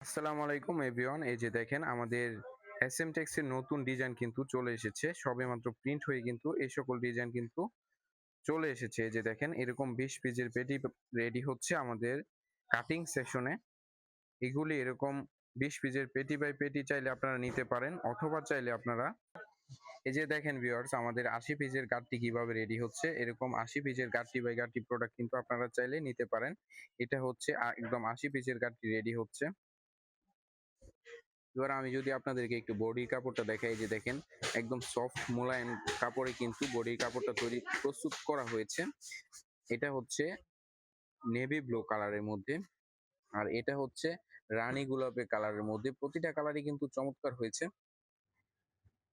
আসসালামু আলাইকুম এভরিওয়ান। এই যে দেখেন আমাদের এসএম টেক্স এর নতুন ডিজাইন কিন্তু চলে এসেছে। সবেমাত্র প্রিন্ট হয়ে কিন্তু এই সকল ডিজাইন কিন্তু চলে এসেছে। এই যে দেখেন এরকম ২০ পেজের পেটি রেডি হচ্ছে আমাদের কাটিং সেকশনে। এগুলি এরকম ২০ পেজের পেটি বাই পেটি চাইলে আপনারা নিতে পারেন, অথবা চাইলে আপনারা এই যে দেখেন ভিউয়ার্স আমাদের ৮০ পেজের গাঁটটি কিভাবে রেডি হচ্ছে। এরকম ৮০ পেজের গাঁটটি বাই গাঁটটি প্রোডাক্ট কিন্তু আপনারা চাইলে নিতে পারেন। এটা হচ্ছে একদম ৮০ পেজের গাঁটটি রেডি হচ্ছে। এবার আমি যদি আপনাদেরকে একটু বডির কাপড়টা দেখাই, যে দেখেন একদম সফট মোলায়েম কাপড়ে কিন্তু বডির কাপড়টা প্রস্তুত করা হয়েছে। এটা হচ্ছে নেভি ব্লু কালারের মধ্যে, আর এটা হচ্ছে রানী গোলাপি কালারের মধ্যে। প্রতিটা কালারই কিন্তু চমৎকার হয়েছে।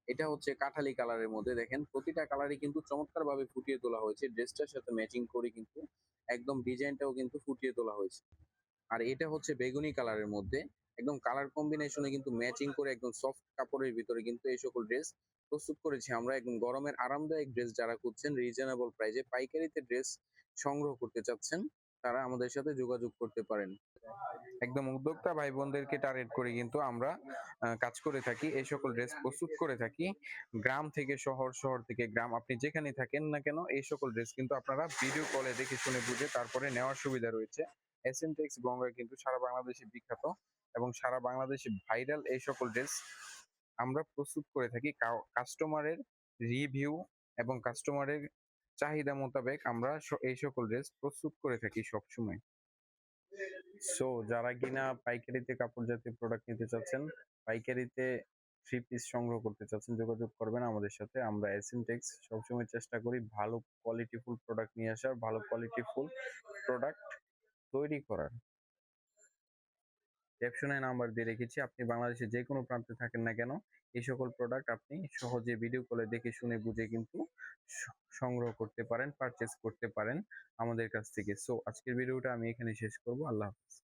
এটা হচ্ছে কাঠালি কালারের মধ্যে, দেখেন প্রতিটা কালারই কিন্তু চমৎকার ভাবে ফুটিয়ে তোলা হয়েছে। ড্রেসটার সাথে ম্যাচিং করে কিন্তু একদম ডিজাইনটাও কিন্তু ফুটিয়ে তোলা হয়েছে। আর এটা হচ্ছে বেগুনি কালারের মধ্যে, একদম কালার কম্বিনেশনে কিন্তু ম্যাচিং করে একদম সফট কাপড়ের ভিতরে কিন্তু এই সকল ড্রেস প্রস্তুত করেছি আমরা। একদম গরমের আরামদায়ক ড্রেস যারা খুঁজছেন রিজনেবল প্রাইসে পাইকারিতে ড্রেস সংগ্রহ করতে চাচ্ছেন, তারা আমাদের সাথে যোগাযোগ করতে পারেন। একদম উদ্যোক্তা ভাই বোনদেরকে টার্গেট করে কিন্তু আমরা কাজ করে থাকি, এই সকল ড্রেস প্রস্তুত করে থাকি। গ্রাম থেকে শহর, শহর থেকে গ্রাম, আপনি যেখানে থাকেন না কেন এই সকল ড্রেস কিন্তু আপনারা ভিডিও কলে দেখে শুনে বুঝে তারপরে নেওয়ার সুবিধা রয়েছে। এসএমটেক্স গঙ্গা কিন্তু সারা বাংলাদেশে বিখ্যাত এবং সারা বাংলাদেশে ভাইরাল এই সকল ড্রেস আমরা প্রস্তুত করে থাকি। কাস্টমারের রিভিউ এবং কাস্টমারের চাহিদা মোতাবেক আমরা এই সকল ড্রেস প্রস্তুত করে থাকি সবসময়। সো যারা কিনা পাইকারিতে কাপড় জাতীয় প্রোডাক্ট নিতে চাচ্ছেন, পাইকারিতে থ্রি পিস সংগ্রহ করতে চাচ্ছেন, যোগাযোগ করবেন আমাদের সাথে। আমরা এসএমটেক্স সবসময় চেষ্টা করি ভালো কোয়ালিটিফুল প্রোডাক্ট নিয়ে আসার, ভালো কোয়ালিটিফুল প্রোডাক্ট তৈরি করার। ক্যাপশনে নাম্বার দিয়ে রেখেছি, আপনি বাংলাদেশের যে কোনো প্রান্তে থাকেন না কেন এই সকল প্রোডাক্ট আপনি সহজে ভিডিও কলে দেখে শুনে বুঝে কিন্তু সংগ্রহ করতে পারেন, পারচেজ করতে পারেন আমাদের কাছ থেকে। সো আজকের ভিডিওটা আমি এখানে শেষ করব। আল্লাহ হাফেজ।